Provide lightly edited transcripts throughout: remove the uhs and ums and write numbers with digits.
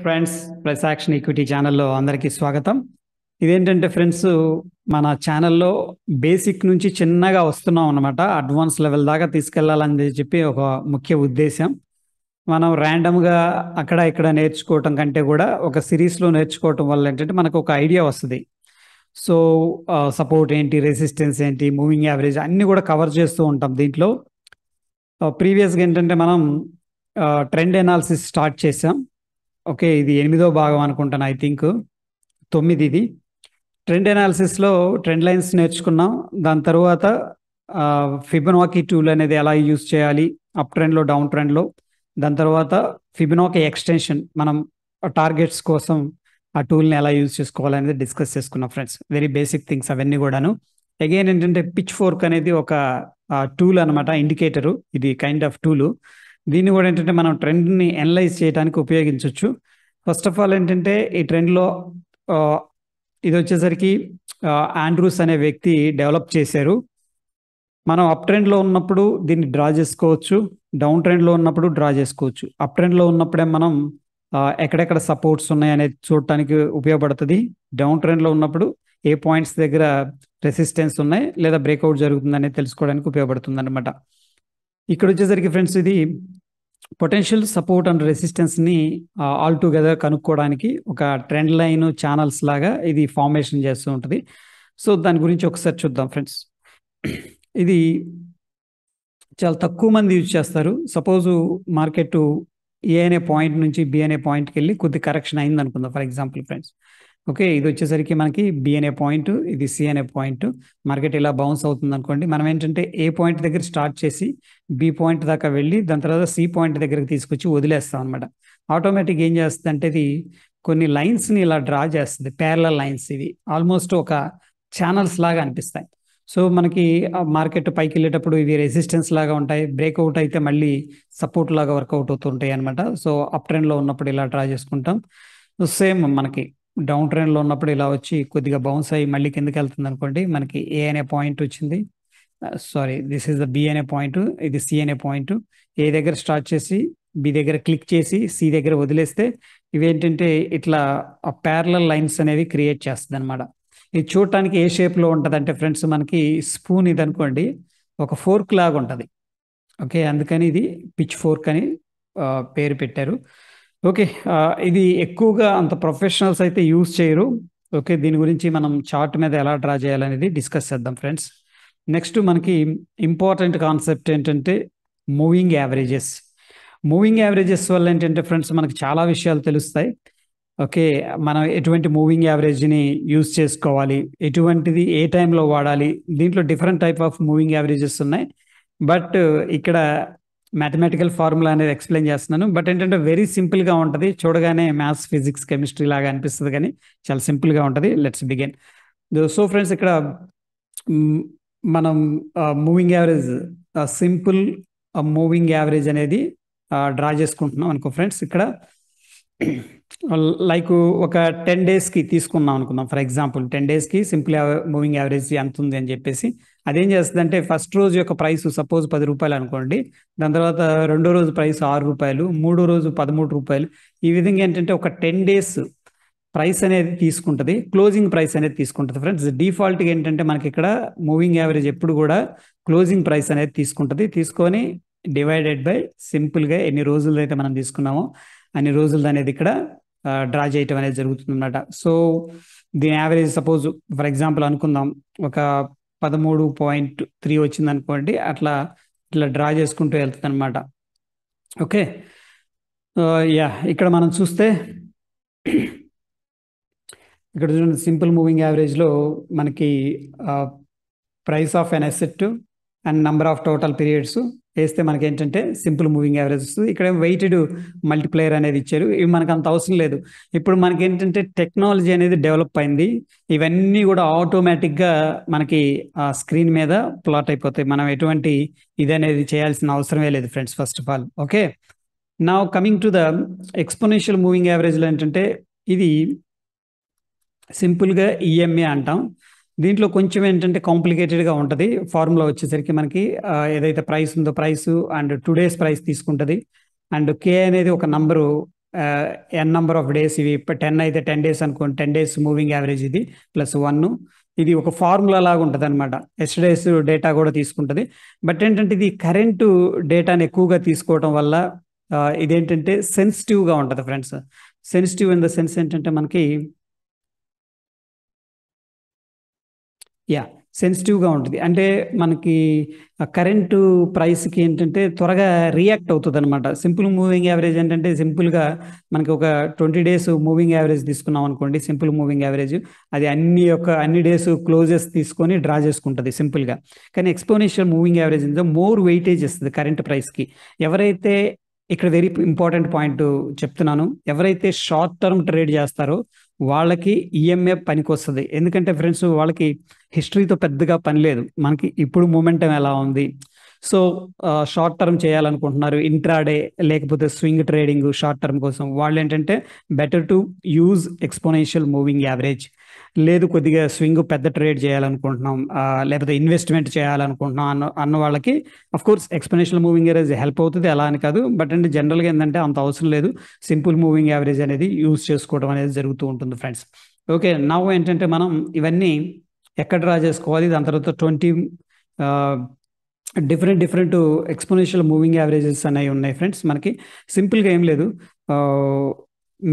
Friends, plus action equity ఛానల్లో అందరికీ స్వాగతం. ఇదేంటంటే ఫ్రెండ్స్, మన ఛానల్లో బేసిక్ నుంచి చిన్నగా వస్తున్నాం అన్నమాట. అడ్వాన్స్ లెవెల్ దాకా తీసుకెళ్లాలని చెప్పి ఒక ముఖ్య ఉద్దేశం. మనం ర్యాండమ్గా అక్కడ ఇక్కడ నేర్చుకోవటం కంటే కూడా ఒక సిరీస్లో నేర్చుకోవటం వల్ల ఏంటంటే మనకు ఒక ఐడియా వస్తుంది. సో సపోర్ట్ ఏంటి, రెసిస్టెన్స్ ఏంటి, మూవింగ్ యావరేజ్ అన్నీ కూడా కవర్ చేస్తూ ఉంటాం దీంట్లో. ప్రీవియస్గా ఏంటంటే మనం ట్రెండ్ ఎనాలిసిస్ స్టార్ట్ చేసాం. ఓకే, ఇది 8వ భాగం అనుకుంటాను. ఐ థింక్ 9 ఇది. ట్రెండ్ ఎనాలిసిస్లో ట్రెండ్ లైన్స్ నేర్చుకున్నాం. దాని తర్వాత ఫిబొనాకీ టూల్ అనేది ఎలా యూజ్ చేయాలి అప్ ట్రెండ్లో, డౌన్ ట్రెండ్లో. దాని తర్వాత ఫిబొనాకీ ఎక్స్టెన్షన్, మనం టార్గెట్స్ కోసం ఆ టూల్ని ఎలా యూజ్ చేసుకోవాలనేది డిస్కస్ చేసుకున్నాం ఫ్రెండ్స్. వెరీ బేసిక్ థింగ్స్ అవన్నీ కూడాను. అగైన్ ఏంటంటే పిచ్ ఫోర్క్ అనేది ఒక టూల్ అనమాట, ఇండికేటరు. ఇది కైండ్ ఆఫ్ టూలు. దీన్ని కూడా ఏంటంటే మనం ట్రెండ్ని అనలైజ్ చేయడానికి ఉపయోగించవచ్చు. ఫస్ట్ ఆఫ్ ఆల్ ఏంటంటే ఈ ట్రెండ్లో ఇది వచ్చేసరికి ఆండ్రూస్ అనే వ్యక్తి డెవలప్ చేశారు. మనం అప్ ట్రెండ్లో ఉన్నప్పుడు దీన్ని డ్రా చేసుకోవచ్చు, డౌన్ ట్రెండ్లో ఉన్నప్పుడు డ్రా చేసుకోవచ్చు. అప్ ట్రెండ్లో ఉన్నప్పుడే మనం ఎక్కడెక్కడ సపోర్ట్స్ ఉన్నాయి అనేది చూడటానికి ఉపయోగపడుతుంది. డౌన్ ట్రెండ్లో ఉన్నప్పుడు ఏ పాయింట్స్ దగ్గర రెసిస్టెన్స్ ఉన్నాయి లేదా బ్రేక్అవుట్ జరుగుతుంది అనేది తెలుసుకోవడానికి ఉపయోగపడుతుంది అనమాట. ఇక్కడ వచ్చేసరికి ఫ్రెండ్స్, ఇది పొటెన్షియల్ సపోర్ట్ అండ్ రెసిస్టెన్స్ని ఆల్ టుగెదర్ కనుక్కోవడానికి ఒక ట్రెండ్ లైన్ ఛానల్స్ లాగా ఇది ఫార్మేషన్ చేస్తూ ఉంటుంది. సో దాని గురించి ఒకసారి చూద్దాం ఫ్రెండ్స్. ఇది చాలా తక్కువ మంది యూజ్ చేస్తారు. సపోజు మార్కెట్ ఏ అనే పాయింట్ నుంచి బి అనే పాయింట్కి వెళ్ళి కొద్ది కరెక్షన్ అయింది అనుకుందాం ఫర్ ఎగ్జాంపుల్ ఫ్రెండ్స్. ఓకే, ఇది వచ్చేసరికి మనకి బి అనే పాయింట్, ఇది సి అనే పాయింట్. మార్కెట్ ఇలా బౌన్స్ అవుతుంది అనుకోండి. మనం ఏంటంటే ఏ పాయింట్ దగ్గర స్టార్ట్ చేసి బి పాయింట్ దాకా వెళ్ళి దాని తర్వాత సి పాయింట్ దగ్గరికి తీసుకొచ్చి వదిలేస్తాం అనమాట. ఆటోమేటిక్ ఏం చేస్తుంది అంటే ఇది కొన్ని లైన్స్ని ఇలా డ్రా చేస్తుంది, ప్యారలల్ లైన్స్. ఇవి ఆల్మోస్ట్ ఒక ఛానల్స్ లాగా అనిపిస్తాయి. సో మనకి మార్కెట్ పైకి వెళ్ళేటప్పుడు ఇవి రెసిస్టెన్స్ లాగా ఉంటాయి, బ్రేక్అవుట్ అయితే మళ్ళీ సపోర్ట్ లాగా వర్కౌట్ అవుతుంటాయి అనమాట. సో అప్ ట్రెండ్లో ఉన్నప్పుడు ఇలా డ్రా చేసుకుంటాం. సేమ్ మనకి డౌన్ ట్రెండ్లో ఉన్నప్పుడు ఇలా వచ్చి కొద్దిగా బౌన్స్ అయ్యి మళ్ళీ కిందకి వెళ్తుంది అనుకోండి. మనకి ఏ అనే పాయింట్ వచ్చింది, sorry this is the B అనే పాయింట్, ఇది సి అనే పాయింట్. ఏ దగ్గర స్టార్ట్ చేసి బి దగ్గర క్లిక్ చేసి సి దగ్గర వదిలేస్తే ఇవేంటంటే ఇట్లా ప్యారలల్ లైన్స్ అనేవి క్రియేట్ చేస్తుంది అనమాట. ఇది చూడటానికి ఏ షేప్లో ఉంటుంది అంటే ఫ్రెండ్స్, మనకి స్పూన్ ఇది అనుకోండి, ఒక ఫోర్క్ లాగా ఉంటుంది. ఓకే, అందుకని ఇది పిచ్ ఫోర్క్ అని పేరు పెట్టారు. ఓకే, ఇది ఎక్కువగా అంత ప్రొఫెషనల్స్ అయితే యూజ్ చేయరు. ఓకే, దీని గురించి మనం చార్ట్ మీద ఎలా డ్రా చేయాలనేది డిస్కస్ చేద్దాం ఫ్రెండ్స్. నెక్స్ట్ మనకి ఇంపార్టెంట్ కాన్సెప్ట్ ఏంటంటే మూవింగ్ యావరేజెస్. మూవింగ్ యావరేజెస్ వల్ల ఏంటంటే ఫ్రెండ్స్ మనకి చాలా విషయాలు తెలుస్తాయి. ఓకే, మనం ఎటువంటి మూవింగ్ యావరేజ్ని యూజ్ చేసుకోవాలి, ఎటువంటిది ఏ టైంలో వాడాలి. దీంట్లో different type of moving averages ఉన్నాయి. బట్ ఇక్కడ మ్యాథమెటికల్ ఫార్ములా అనేది ఎక్స్ప్లెయిన్ చేస్తున్నాను. బట్ ఏంటంటే వెరీ సింపుల్గా ఉంటుంది, చూడగానే మ్యాథ్స్, ఫిజిక్స్, కెమిస్ట్రీ లాగా అనిపిస్తుంది కానీ చాలా సింపుల్గా ఉంటుంది. Let's begin. సో ఫ్రెండ్స్, ఇక్కడ మనం moving average, simple moving average అనేది డ్రా చేసుకుంటున్నాం అనుకో ఫ్రెండ్స్. ఇక్కడ లైక్ ఒక 10 డేస్కి తీసుకున్నాం అనుకుందాం ఫర్ ఎగ్జాంపుల్. 10 డేస్కి సింపుల్ మూవింగ్ యావరేజ్ ఎంత ఉంది అని చెప్పేసి అదేం చేస్తుంది అంటే ఫస్ట్ రోజు యొక్క ప్రైస్ సపోజ్ 10 రూపాయలు అనుకోండి. దాని తర్వాత రెండో రోజు ప్రైస్ 6 రూపాయలు, మూడో రోజు 13 రూపాయలు. ఈ విధంగా ఏంటంటే ఒక 10 డేస్ ప్రైస్ అనేది తీసుకుంటుంది, క్లోజింగ్ ప్రైస్ అనేది తీసుకుంటుంది ఫ్రెండ్స్. డిఫాల్ట్గా ఏంటంటే మనకి ఇక్కడ మూవింగ్ యావరేజ్ ఎప్పుడు కూడా క్లోజింగ్ ప్రైస్ అనేది తీసుకుంటుంది. తీసుకొని డివైడెడ్ బై సింపుల్గా ఎన్ని రోజులు అయితే మనం తీసుకున్నామో అన్ని రోజులు అనేది ఇక్కడ డ్రా చేయటం అనేది జరుగుతుంది అన్నమాట. సో దీని యావరేజ్ సపోజ్ ఫర్ ఎగ్జాంపుల్ అనుకుందాం ఒక 13.3 వచ్చింది అనుకోండి. అట్లా ఇట్లా డ్రా చేసుకుంటూ వెళ్తుంది అనమాట. ఓకే, ఇక్కడ మనం చూస్తే ఇక్కడ చూడండి, సింపుల్ మూవింగ్ యావరేజ్లో మనకి price of an asset and number of total periods వేస్తే మనకి ఏంటంటే సింపుల్ మూవింగ్ యావరేజ్ వస్తుంది. ఇక్కడ వెయిటెడ్ మల్టిప్లైయర్ అనేది ఇచ్చారు. ఇవి మనకు అంత అవసరం లేదు. ఇప్పుడు మనకి ఏంటంటే టెక్నాలజీ అనేది డెవలప్ అయింది. ఇవన్నీ కూడా ఆటోమేటిక్గా మనకి స్క్రీన్ మీద ప్లాట్ అయిపోతాయి. మనం ఎటువంటి ఇది అనేది చేయాల్సిన అవసరమే లేదు friends, first of all. Okay, now coming to the exponential moving యావరేజ్లో ఏంటంటే ఇది సింపుల్గా ఈఎంఏ అంటాం. దీంట్లో కొంచెం ఏంటంటే కాంప్లికేటెడ్గా ఉంటుంది. ఫార్ములా వచ్చేసరికి మనకి ఏదైతే ప్రైస్ ఉందో ప్రైస్ అండ్ టుడేస్ ప్రైస్ తీసుకుంటుంది. అండ్ కే అనేది ఒక number N number of days, ఇవి 10 అయితే 10 డేస్ అనుకోండి, 10 డేస్ మూవింగ్ యావరేజ్ ఇది +1. ఇది ఒక ఫార్ములా లాగా ఉంటుంది అనమాట. ఎస్టర్డేస్ డేటా కూడా తీసుకుంటుంది. బట్ ఏంటంటే ఇది కరెంటు డేటాని ఎక్కువగా తీసుకోవడం వల్ల ఇదేంటంటే సెన్సిటివ్గా ఉంటుంది friends. Sensitive in the sense ఏంటంటే మనకి యా సెన్సిటివ్గా ఉంటుంది. అంటే మనకి కరెంటు ప్రైస్కి ఏంటంటే త్వరగా రియాక్ట్ అవుతుంది అనమాట. సింపుల్ మూవింగ్ యావరేజ్ ఏంటంటే సింపుల్గా మనకి ఒక 20 డేస్ మూవింగ్ యావరేజ్ తీసుకున్నాం అనుకోండి, సింపుల్ మూవింగ్ యావరేజ్ అది అన్ని డేస్ క్లోజెస్ తీసుకొని డ్రా చేసుకుంటుంది సింపుల్గా. కానీ exponential moving average more weightage ఇస్తుంది కరెంట్ ప్రైస్కి. ఎవరైతే ఇక్కడ వెరీ ఇంపార్టెంట్ పాయింట్ చెప్తున్నాను, ఎవరైతే షార్ట్ టర్మ్ ట్రేడ్ చేస్తారో వాళ్ళకి ఈఎంఏ పనికి వస్తుంది. ఎందుకంటే ఫ్రెండ్స్ వాళ్ళకి హిస్టరీతో పెద్దగా పని లేదు, మనకి ఇప్పుడు మూమెంటం ఎలా ఉంది. సో షార్ట్ టర్మ్ చేయాలనుకుంటున్నారు, ఇంట్రాడే లేకపోతే స్వింగ్ ట్రేడింగ్ షార్ట్ టర్మ్ కోసం, వాళ్ళు ఏంటంటే better to use exponential moving average. లేదు కొద్దిగా స్వింగ్ పెద్ద ట్రేడ్ చేయాలనుకుంటున్నాం, లేకపోతే ఇన్వెస్ట్మెంట్ చేయాలనుకుంటున్నాం అన్న వాళ్ళకి of course exponential moving average help అవుతుంది, అలా అని కాదు. బట్ అంటే జనరల్గా ఏంటంటే అంత అవసరం లేదు, సింపుల్ మూవింగ్ యావరేజ్ అనేది యూజ్ చేసుకోవడం అనేది జరుగుతూ ఉంటుంది ఫ్రెండ్స్. ఓకే, నవ్వు ఏంటంటే మనం ఇవన్నీ ఎక్కడ డ్రా చేసుకోవాలి, దాని తర్వాత 20 డిఫరెంట్ ఎక్స్పోనెన్షియల్ మూవింగ్ యావరేజెస్ అనేవి ఉన్నాయి ఫ్రెండ్స్. మనకి సింపుల్గా ఏం లేదు,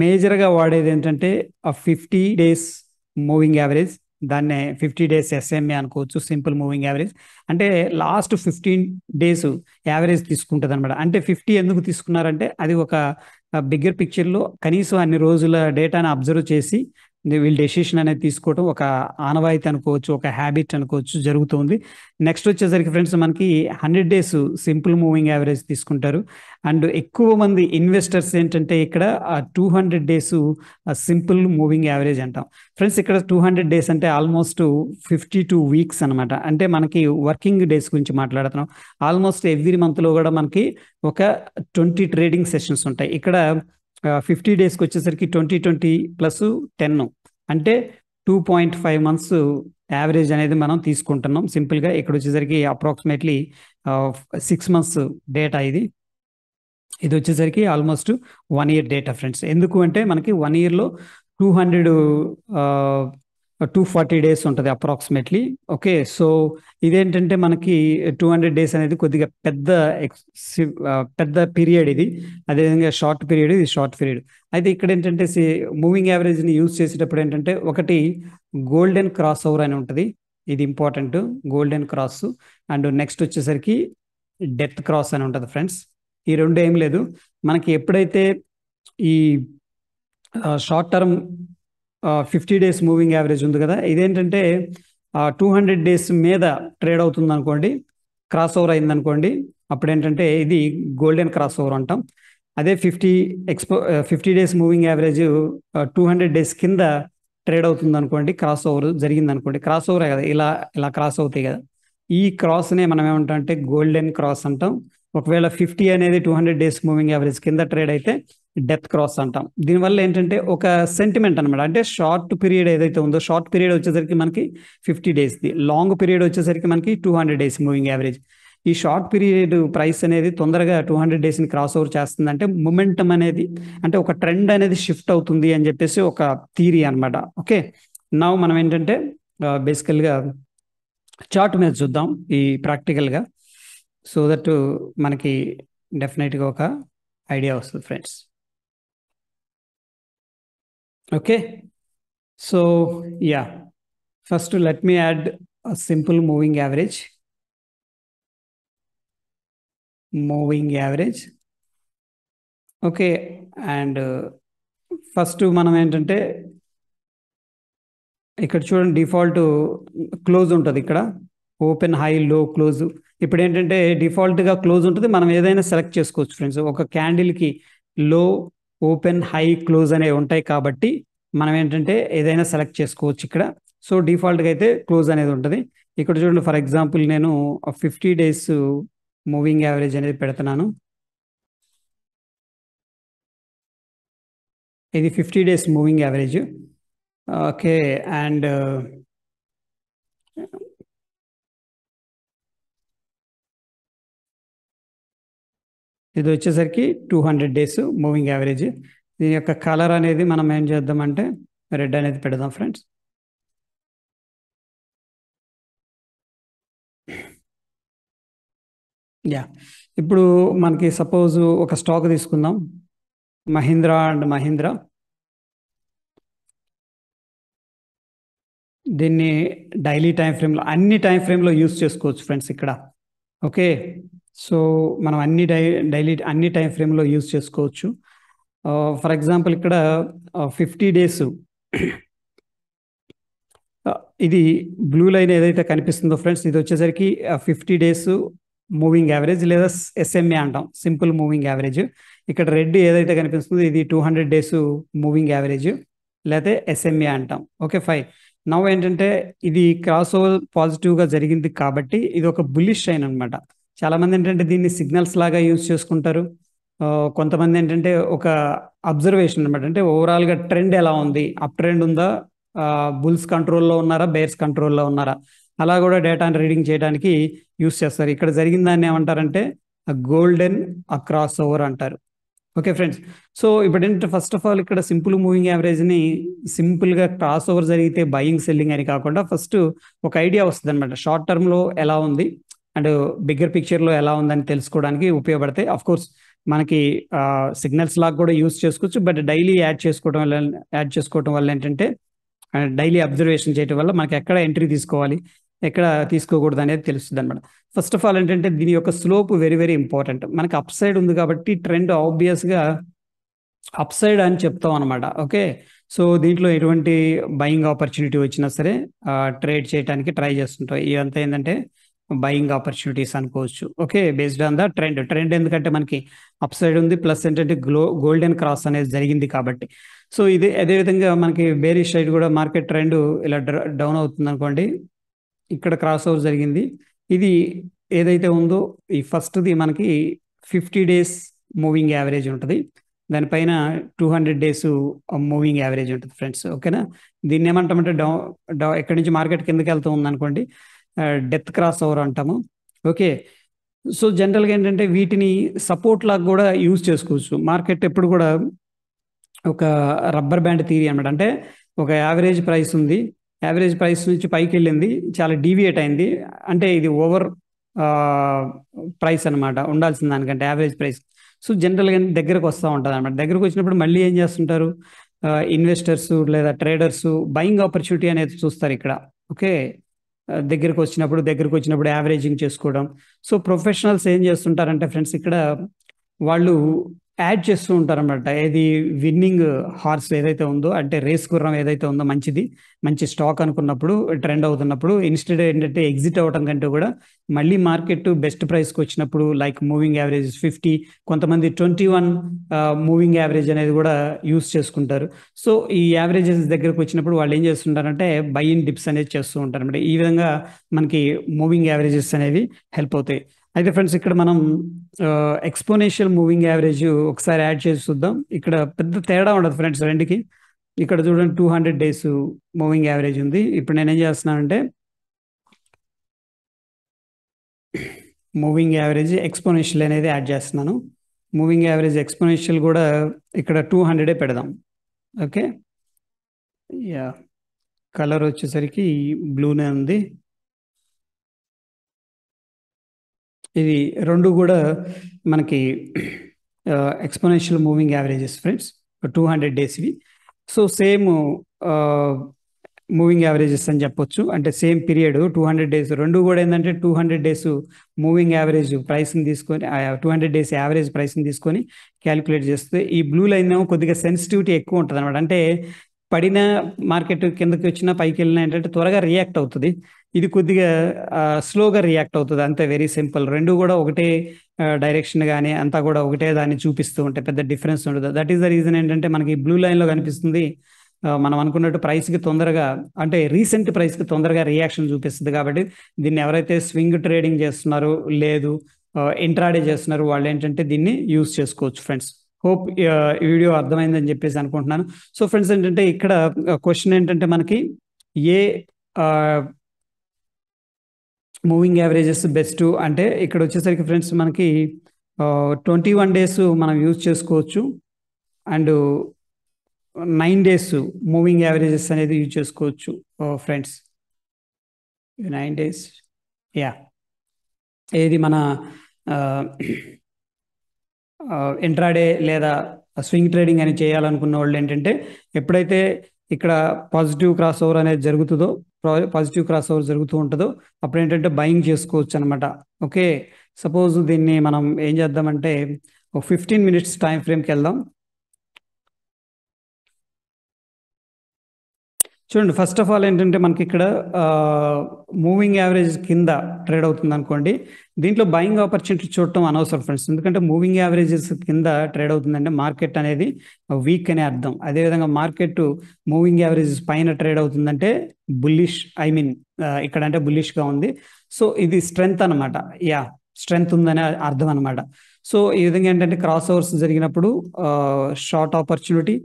మేజర్గా వాడేది ఏంటంటే 50 డేస్ మూవింగ్ యావరేజ్, దాన్నే 50 డేస్ ఎస్ఎంఏ అనుకోవచ్చు, సింపుల్ మూవింగ్ యావరేజ్. అంటే లాస్ట్ 15 డేస్ యావరేజ్ తీసుకుంటుంది అనమాట. అంటే 50 ఎందుకు తీసుకున్నారంటే అది ఒక బిగ్గర్ పిక్చర్లో కనీసం అన్ని రోజుల డేటాను అబ్జర్వ్ చేసి వీళ్ళు డెసిషన్ అనేది తీసుకోవడం ఒక ఆనవాయితీ అనుకోవచ్చు, ఒక హ్యాబిట్ అనుకోవచ్చు జరుగుతుంది. నెక్స్ట్ వచ్చేసరికి ఫ్రెండ్స్ మనకి 100 డేస్ సింపుల్ మూవింగ్ యావరేజ్ తీసుకుంటారు. అండ్ ఎక్కువ మంది ఇన్వెస్టర్స్ ఏంటంటే ఇక్కడ 200 డేస్ సింపుల్ మూవింగ్ యావరేజ్ అంటాం ఫ్రెండ్స్. ఇక్కడ 200 డేస్ అంటే ఆల్మోస్ట్ 52 వీక్స్ అనమాట. అంటే మనకి వర్కింగ్ డేస్ గురించి మాట్లాడుతున్నాం. ఆల్మోస్ట్ ఎవ్రీ మంత్లో కూడా మనకి ఒక 20 ట్రేడింగ్ సెషన్స్ ఉంటాయి. ఇక్కడ 50 డేస్కి వచ్చేసరికి 20 +10 అంటే 2.5 months యావరేజ్ అనేది మనం తీసుకుంటున్నాం సింపుల్గా. ఇక్కడ వచ్చేసరికి అప్రాక్సిమేట్లీ 6 months డేటా ఇది వచ్చేసరికి ఆల్మోస్ట్ 1 year డేటా ఫ్రెండ్స్. ఎందుకు అంటే మనకి 1 yearలో 240 డేస్ ఉంటుంది అప్రాక్సిమేట్లీ. ఓకే, సో ఇదేంటంటే మనకి 200 డేస్ అనేది కొద్దిగా పెద్ద పీరియడ్ ఇది. అదేవిధంగా షార్ట్ పీరియడ్, ఇది షార్ట్ పీరియడ్. అయితే ఇక్కడ ఏంటంటే మూవింగ్ యావరేజ్ని యూజ్ చేసేటప్పుడు ఏంటంటే ఒకటి గోల్డెన్ క్రాస్ ఓవర్ అని ఉంటుంది, ఇది important, golden cross. And next వచ్చేసరికి డెత్ క్రాస్ అని ఉంటుంది ఫ్రెండ్స్. ఈ రెండు ఏం లేదు, మనకి ఎప్పుడైతే ఈ short term 50 days moving average ఉంది కదా, ఇదేంటంటే 200 డేస్ మీద ట్రేడ్ అవుతుంది అనుకోండి, క్రాస్ ఓవర్ అయింది అనుకోండి, అప్పుడు ఏంటంటే ఇది గోల్డెన్ క్రాస్ ఓవర్ అంటాం. అదే 50 డేస్ మూవింగ్ యావరేజ్ 200 డేస్ కింద ట్రేడ్ అవుతుంది అనుకోండి, క్రాస్ ఓవర్ జరిగింది అనుకోండి, క్రాస్ ఓవరే కదా, ఇలా ఇలా క్రాస్ అవుతాయి కదా, ఈ క్రాస్నే మనం ఏమంటాం అంటే గోల్డెన్ క్రాస్ అంటాం. ఒకవేళ 50 అనేది 200 డేస్ మూవింగ్ యావరేజ్ కింద ట్రేడ్ అయితే డెత్ క్రాస్ అంటాం. దీనివల్ల ఏంటంటే ఒక సెంటిమెంట్ అనమాట. అంటే షార్ట్ పీరియడ్ ఏదైతే ఉందో, షార్ట్ పీరియడ్ వచ్చేసరికి మనకి 50 డేస్ది, లాంగ్ పీరియడ్ వచ్చేసరికి మనకి 200 డేస్ మూవింగ్ యావరేజ్. ఈ షార్ట్ పీరియడ్ ప్రైస్ అనేది తొందరగా 200 డేస్ని క్రాస్ ఓవర్ చేస్తుంది, అంటే మొమెంటం అనేది, అంటే ఒక ట్రెండ్ అనేది షిఫ్ట్ అవుతుంది అని చెప్పేసి ఒక థియరీ అనమాట. ఓకే, నా మనం ఏంటంటే బేసికల్గా చార్ట్ మీద చూద్దాం ఈ ప్రాక్టికల్గా, సో దట్ మనకి డెఫినెట్గా ఒక ఐడియా వస్తుంది friends. Okay, so yeah, first let me add simple moving average. Okay, and first మనం ఏంటంటే ఇక్కడ చూడండి, డిఫాల్ట్ క్లోజ్ ఉంటుంది, ఇక్కడ ఓపెన్ హై లో క్లోజ్. ఇప్పుడు ఏంటంటే డిఫాల్ట్గా క్లోజ్ ఉంటుంది, మనం ఏదైనా సెలెక్ట్ చేసుకోవచ్చు ఫ్రెండ్స్. ఒక క్యాండిల్కి లో, ఓపెన్, హై, క్లోజ్ అనేవి ఉంటాయి కాబట్టి మనం ఏంటంటే ఏదైనా సెలెక్ట్ చేసుకోవచ్చు ఇక్కడ. సో డిఫాల్ట్గా అయితే క్లోజ్ అనేది ఉంటుంది. ఇక్కడ చూడండి, ఫర్ ఎగ్జాంపుల్ నేను 50 డేస్ మూవింగ్ యావరేజ్ అనేది పెడుతున్నాను. ఇది 50 days moving average. Okay, and ఇది వచ్చేసరికి 200 డేస్ మూవింగ్ యావరేజ్. దీని యొక్క కలర్ అనేది మనం ఏం చేద్దామంటే రెడ్ అనేది పెడదాం ఫ్రెండ్స్. యా, ఇప్పుడు మనకి సపోజ్ ఒక స్టాక్ తీసుకుందాం, మహీంద్రా అండ్ మహీంద్రా. దీన్ని డైలీ టైం ఫ్రేమ్లో, అన్ని టైం ఫ్రేమ్లో యూస్ చేసుకోవచ్చు ఫ్రెండ్స్ ఇక్కడ. ఓకే, సో మనం డైలీ అన్ని టైం ఫ్రేమ్లో యూస్ చేసుకోవచ్చు. ఫర్ ఎగ్జాంపుల్ ఇక్కడ 50 డేస్, ఇది బ్లూ లైన్ ఏదైతే కనిపిస్తుందో ఫ్రెండ్స్, ఇది వచ్చేసరికి 50 డేస్ మూవింగ్ యావరేజ్ లేదా ఎస్ఎంఏ అంటాం, సింపుల్ మూవింగ్ యావరేజ్. ఇక్కడ రెడ్ ఏదైతే కనిపిస్తుందో ఇది 200 డేస్ మూవింగ్ యావరేజ్ లేకపోతే ఎస్ఎంఏ అంటాం. Okay fine. నవ్ ఏంటంటే ఇది క్రాస్ ఓవర్ పాజిటివ్గా జరిగింది కాబట్టి ఇది ఒక బుల్లిష్ షైన్ అనమాట. చాలామంది ఏంటంటే దీన్ని సిగ్నల్స్ లాగా యూజ్ చేసుకుంటారు. కొంతమంది ఏంటంటే ఒక అబ్జర్వేషన్ అనమాట, అంటే ఓవరాల్గా ట్రెండ్ ఎలా ఉంది, అప్ ట్రెండ్ ఉందా, బుల్స్ కంట్రోల్లో ఉన్నారా, బేర్స్ కంట్రోల్లో ఉన్నారా, అలా కూడా డేటాను రీడింగ్ చేయడానికి యూస్ చేస్తారు. ఇక్కడ జరిగిన దాన్ని ఏమంటారంటే గోల్డెన్ క్రాస్ ఓవర్ అంటారు. ఓకే ఫ్రెండ్స్, సో ఇప్పుడు ఏంటంటే ఫస్ట్ ఆఫ్ ఆల్ ఇక్కడ సింపుల్ మూవింగ్ యావరేజ్ని సింపుల్గా క్రాస్ ఓవర్ జరిగితే బయింగ్ సెల్లింగ్ అని కాకుండా ఫస్ట్ ఒక ఐడియా వస్తుంది అనమాట, షార్ట్ టర్మ్లో ఎలా ఉంది అండ్ బిగ్గర్ పిక్చర్లో ఎలా ఉందని తెలుసుకోవడానికి ఉపయోగపడతాయి. అఫ్ కోర్స్ మనకి సిగ్నల్స్ లాగా కూడా యూస్ చేసుకోవచ్చు, బట్ డైలీ యాడ్ చేసుకోవడం వల్ల ఏంటంటే డైలీ అబ్జర్వేషన్ చేయడం వల్ల మనకి ఎక్కడ ఎంట్రీ తీసుకోవాలి, ఎక్కడ తీసుకోకూడదు అనేది తెలుస్తుంది అనమాట. ఫస్ట్ ఆఫ్ ఆల్ ఏంటంటే దీని యొక్క స్లోప్ వెరీ వెరీ ఇంపార్టెంట్. మనకి అప్ సైడ్ ఉంది కాబట్టి ట్రెండ్ ఆబ్వియస్గా అప్ సైడ్ అని చెప్తాం అనమాట. ఓకే, సో దీంట్లో ఎటువంటి బయింగ్ ఆపర్చునిటీ వచ్చినా సరే ట్రేడ్ చేయడానికి ట్రై చేస్తుంటాం. ఇదంతా ఏంటంటే బయింగ్ ఆపర్చునిటీస్ అనుకోవచ్చు. Okay, based on the trend ఎందుకంటే మనకి అప్ సైడ్ ఉంది, ప్లస్ ఏంటంటే గోల్డెన్ క్రాస్ అనేది జరిగింది కాబట్టి. సో ఇది అదేవిధంగా మనకి బేరిష్ సైడ్ కూడా మార్కెట్ ట్రెండ్ ఇలా డౌన్ అవుతుంది అనుకోండి, ఇక్కడ క్రాస్ ఓవర్ జరిగింది. ఇది ఏదైతే ఉందో ఈ ఫస్ట్ది మనకి 50 డేస్ మూవింగ్ యావరేజ్ ఉంటుంది, దానిపైన 200 డేస్ మూవింగ్ యావరేజ్ ఉంటుంది ఫ్రెండ్స్. ఓకేనా, దీన్ని ఏమంటామంటే ఎక్కడి నుంచి మార్కెట్ కిందకి వెళ్తూ ఉంది అనుకోండి, డెత్ క్రాస్ ఓవర్ అంటాము. ఓకే, సో జనరల్గా ఏంటంటే వీటిని సపోర్ట్ లాగా కూడా యూజ్ చేసుకోవచ్చు. మార్కెట్ ఎప్పుడు కూడా ఒక రబ్బర్ బ్యాండ్ థియరీ అనమాట, అంటే ఒక యావరేజ్ ప్రైస్ ఉంది, యావరేజ్ ప్రైస్ నుంచి పైకి వెళ్ళింది, చాలా డీవియేట్ అయింది, అంటే ఇది ఓవర్ ప్రైస్ అనమాట ఉండాల్సిన దానికంటే యావరేజ్ ప్రైస్. సో జనరల్గా దగ్గరకు వస్తూ ఉంటుంది అనమాట. దగ్గరకు వచ్చినప్పుడు మళ్ళీ ఏం చేస్తుంటారు ఇన్వెస్టర్స్ లేదా ట్రేడర్స్, బయింగ్ ఆపర్చునిటీ అనేది చూస్తారు ఇక్కడ. ఓకే, దగ్గరకు వచ్చినప్పుడు యావరేజింగ్ చేసుకోవడం. సో ప్రొఫెషనల్స్ ఏం చేస్తుంటారంటే ఫ్రెండ్స్ ఇక్కడ వాళ్ళు యాడ్ చేస్తూ ఉంటారన్నమాట. ఏది విన్నింగ్ హార్స్ ఏదైతే ఉందో, అంటే రేస్ గుర్రం ఏదైతే ఉందో మంచి స్టాక్ అనుకున్నప్పుడు, ట్రెండ్ అవుతున్నప్పుడు ఇన్స్టెడ్ ఏంటంటే ఎగ్జిట్ అవ్వడం కంటే కూడా మళ్ళీ మార్కెట్ బెస్ట్ ప్రైస్కి వచ్చినప్పుడు, లైక్ మూవింగ్ యావరేజ్ 50, కొంతమంది 21 మూవింగ్ యావరేజ్ అనేది కూడా యూస్ చేసుకుంటారు. సో ఈ యావరేజెస్ దగ్గరకు వచ్చినప్పుడు వాళ్ళు ఏం చేస్తుంటారంటే బై ఇన్ డిప్స్ అనేది చేస్తూ ఉంటారు అనమాట. ఈ విధంగా మనకి మూవింగ్ యావరేజెస్ అనేవి హెల్ప్ అవుతాయి. అయితే ఫ్రెండ్స్ ఇక్కడ మనం ఎక్స్పోనెన్షియల్ మూవింగ్ యావరేజ్ ఒకసారి యాడ్ చేసి చూద్దాం. ఇక్కడ పెద్ద తేడా ఉండదు ఫ్రెండ్స్ రెండుకి. ఇక్కడ చూడండి 200 డేస్ మూవింగ్ యావరేజ్ ఉంది. ఇప్పుడు నేనేం చేస్తున్నానంటే మూవింగ్ యావరేజ్ ఎక్స్పోనెన్షియల్ అనేది యాడ్ చేస్తున్నాను. మూవింగ్ యావరేజ్ ఎక్స్పోనెన్షియల్ కూడా ఇక్కడ 200 పెడదాం. ఓకే, యా, కలర్ వచ్చేసరికి బ్లూనే ఉంది. ఇది రెండు కూడా మనకి ఎక్స్పోనెన్షియల్ మూవింగ్ యావరేజెస్ ఫ్రెండ్స్, 200 డేస్వి. సో సేమ్ మూవింగ్ యావరేజెస్ అని చెప్పొచ్చు, అంటే సేమ్ పీరియడ్ 200 డేస్. రెండు కూడా ఏంటంటే 200 డేస్ మూవింగ్ యావరేజ్ ప్రైస్ని తీసుకొని 200 డేస్ యావరేజ్ ప్రైస్ని తీసుకొని క్యాలిక్యులేట్ చేస్తే, ఈ బ్లూ లైన్ ఏమో కొద్దిగా సెన్సిటివిటీ ఎక్కువ ఉంటుంది అనమాట. అంటే పడిన మార్కెట్ కిందకి వచ్చినా పైకి వెళ్ళినా ఏంటంటే త్వరగా రియాక్ట్ అవుతుంది, ఇది కొద్దిగా స్లోగా రియాక్ట్ అవుతుంది, అంతే, వెరీ సింపుల్. రెండు కూడా ఒకటే డైరెక్షన్ కానీ అంతా కూడా ఒకటే దాన్ని చూపిస్తూ ఉంటాయి, పెద్ద డిఫరెన్స్ ఉండదు. దట్ ఈస్ ద రీజన్ ఏంటంటే మనకి బ్లూ లైన్లో కనిపిస్తుంది మనం అనుకున్నట్టు ప్రైస్కి తొందరగా, అంటే రీసెంట్ ప్రైస్కి తొందరగా రియాక్షన్ చూపిస్తుంది. కాబట్టి దీన్ని ఎవరైతే స్వింగ్ ట్రేడింగ్ చేస్తున్నారో లేదు ఇంట్రాడే చేస్తున్నారు వాళ్ళు ఏంటంటే దీన్ని యూస్ చేసుకోవచ్చు ఫ్రెండ్స్. హోప్ ఈ వీడియో అర్థమైందని చెప్పేసి అనుకుంటున్నాను. సో ఫ్రెండ్స్ ఏంటంటే ఇక్కడ క్వశ్చన్ ఏంటంటే మనకి ఏ మూవింగ్ యావరేజెస్ బెస్ట్ అంటే, ఇక్కడ వచ్చేసరికి ఫ్రెండ్స్ మనకి 21 డేస్ మనం యూజ్ చేసుకోవచ్చు, అండ్ 9 days మూవింగ్ యావరేజెస్ అనేది యూజ్ చేసుకోవచ్చు ఫ్రెండ్స్. 9 days, yeah. ఏది మన ఇంట్రాడే లేదా స్వింగ్ ట్రేడింగ్ అని చేయాలనుకున్న వాళ్ళు ఏంటంటే, ఎప్పుడైతే ఇక్కడ పాజిటివ్ క్రాస్ ఓవర్ అనేది జరుగుతుందో, పాజిటివ్ క్రాస్ ఓవర్ జరుగుతూ ఉంటుందో, అప్పుడు ఏంటంటే బయింగ్ చేసుకోవచ్చు అనమాట. ఓకే, సపోజ్ దీన్ని మనం ఏం చేద్దామంటే, ఒక 15 minutes టైం ఫ్రేమ్కి వెళ్దాం. చూడండి, ఫస్ట్ ఆఫ్ ఆల్ ఏంటంటే మనకి ఇక్కడ మూవింగ్ యావరేజ్ కింద ట్రేడ్ అవుతుంది అనుకోండి. దీంట్లో బయింగ్ ఆపర్చునిటీ చూడటం అనవసరం ఫ్రెండ్స్, ఎందుకంటే మూవింగ్ యావరేజెస్ కింద ట్రేడ్ అవుతుందంటే మార్కెట్ అనేది వీక్ అనే అర్థం. అదేవిధంగా మార్కెట్ మూవింగ్ యావరేజెస్ పైన ట్రేడ్ అవుతుందంటే బుల్లిష్, ఐ మీన్ ఇక్కడ అంటే బుల్లిష్గా ఉంది. సో ఇది స్ట్రెంగ్త్ అనమాట, యా, స్ట్రెంగ్త్ ఉందనే అర్థం అనమాట. సో ఈ విధంగా ఏంటంటే క్రాస్ ఓవర్స్ జరిగినప్పుడు short opportunity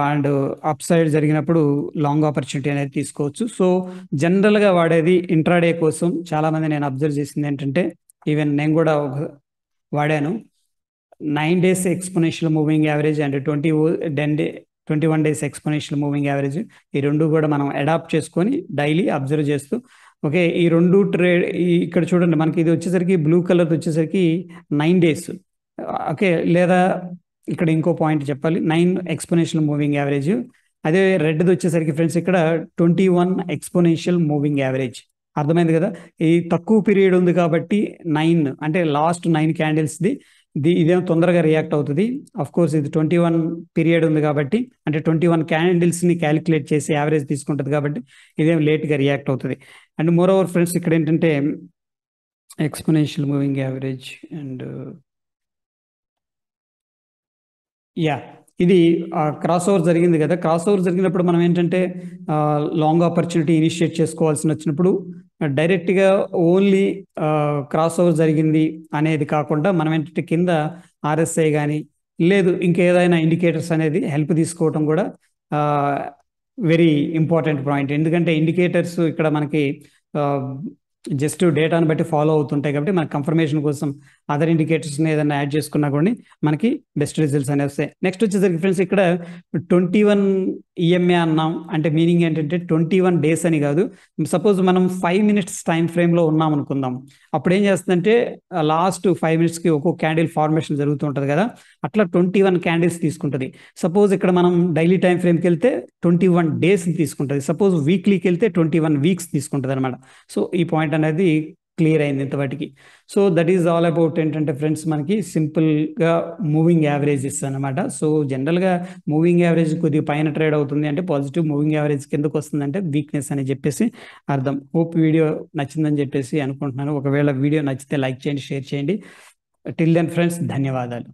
and up side జరిగినప్పుడు లాంగ్ ఆపర్చునిటీ అనేది తీసుకోవచ్చు. సో జనరల్గా వాడేది ఇంట్రాడే కోసం. చాలామంది నేను అబ్జర్వ్ చేసింది ఏంటంటే, ఈవెన్ నేను కూడా వాడాను, 9 days exponential moving average and 21 days exponential moving average. ఈ రెండు కూడా మనం అడాప్ట్ చేసుకొని డైలీ అబ్జర్వ్ చేస్తూ, ఓకే, ఈ రెండు ట్రేడ్, ఇక్కడ చూడండి మనకి ఇది వచ్చేసరికి బ్లూ కలర్ వచ్చేసరికి 9 days, ఓకే. లేదా ఇక్కడ ఇంకో పాయింట్ చెప్పాలి, 9 ఎక్స్పోనెన్షియల్ మూవింగ్ యావరేజ్. అదే రెడ్ది వచ్చేసరికి ఫ్రెండ్స్ ఇక్కడ 21 ఎక్స్పోనెన్షియల్ మూవింగ్ యావరేజ్. అర్థమైంది కదా, ఈ తక్కువ పీరియడ్ ఉంది కాబట్టి 9 అంటే లాస్ట్ 9 క్యాండిల్స్ది ఇదేమో తొందరగా రియాక్ట్ అవుతుంది. అఫ్ కోర్స్ ఇది 21 పీరియడ్ ఉంది కాబట్టి, అంటే 21 క్యాండిల్స్ని క్యాలిక్యులేట్ చేసి యావరేజ్ తీసుకుంటుంది కాబట్టి ఇదేం లేట్గా రియాక్ట్ అవుతుంది. అండ్ మోర్ ఓవర్ ఫ్రెండ్స్, ఇక్కడ ఏంటంటే exponential moving average and yeah, ఇది క్రాస్ ఓవర్ జరిగింది కదా. క్రాస్ ఓవర్ జరిగినప్పుడు మనం ఏంటంటే లాంగ్ ఆపర్చునిటీ ఇనిషియేట్ చేసుకోవాల్సి వచ్చినప్పుడు డైరెక్ట్గా ఓన్లీ క్రాస్ ఓవర్ జరిగింది అనేది కాకుండా మనం ఏంటంటే కింద ఆర్ఎస్ఐ కానీ లేదు ఇంకేదైనా ఇండికేటర్స్ అనేది హెల్ప్ తీసుకోవటం కూడా వెరీ ఇంపార్టెంట్ పాయింట్. ఎందుకంటే ఇండికేటర్స్ ఇక్కడ మనకి జస్ట్ డేటాను బట్టి ఫాలో అవుతుంటాయి కాబట్టి మనకి కన్ఫర్మేషన్ కోసం అదర్ ఇండికేటర్స్ని ఏదైనా యాడ్ చేసుకున్నా కూడా మనకి బెస్ట్ రిజల్ట్స్ అనేవి వస్తాయి. నెక్స్ట్ వచ్చేసరికి ఫ్రెండ్స్, ఇక్కడ 21 ఈఎంఏ అన్నాం అంటే మీనింగ్ ఏంటంటే 21 days అని కాదు. సపోజ్ మనం 5 minutes టైం ఫ్రేమ్లో ఉన్నాం అనుకుందాం, అప్పుడు ఏం చేస్తుందంటే లాస్ట్ 5 minutesకి ఒక్కో క్యాండిల్ ఫార్మేషన్ జరుగుతూ ఉంటుంది కదా, అట్లా 21 క్యాండిల్స్ తీసుకుంటుంది. సపోజ్ ఇక్కడ మనం డైలీ టైం ఫ్రేమ్కి వెళ్తే 21 days తీసుకుంటుంది. సపోజ్ వీక్లీకి వెళ్తే 21 weeks తీసుకుంటుంది అనమాట. సో ఈ పాయింట్ అనేది క్లియర్ అయింది ఇంతవాటికి. So that is all about ఏంటంటే ఫ్రెండ్స్, మనకి సింపుల్గా మూవింగ్ యావరేజెస్ అనమాట. సో జనరల్గా మూవింగ్ యావరేజ్ కొద్దిగా పైన ట్రేడ్ అవుతుంది అంటే పాజిటివ్, మూవింగ్ యావరేజ్ కిందకు వస్తుందంటే వీక్నెస్ అని చెప్పేసి అర్థం. హోప్ వీడియో నచ్చిందని చెప్పేసి అనుకుంటున్నాను. ఒకవేళ వీడియో నచ్చితే లైక్ చేయండి, షేర్ చేయండి. టిల్ దెన్ ఫ్రెండ్స్, ధన్యవాదాలు.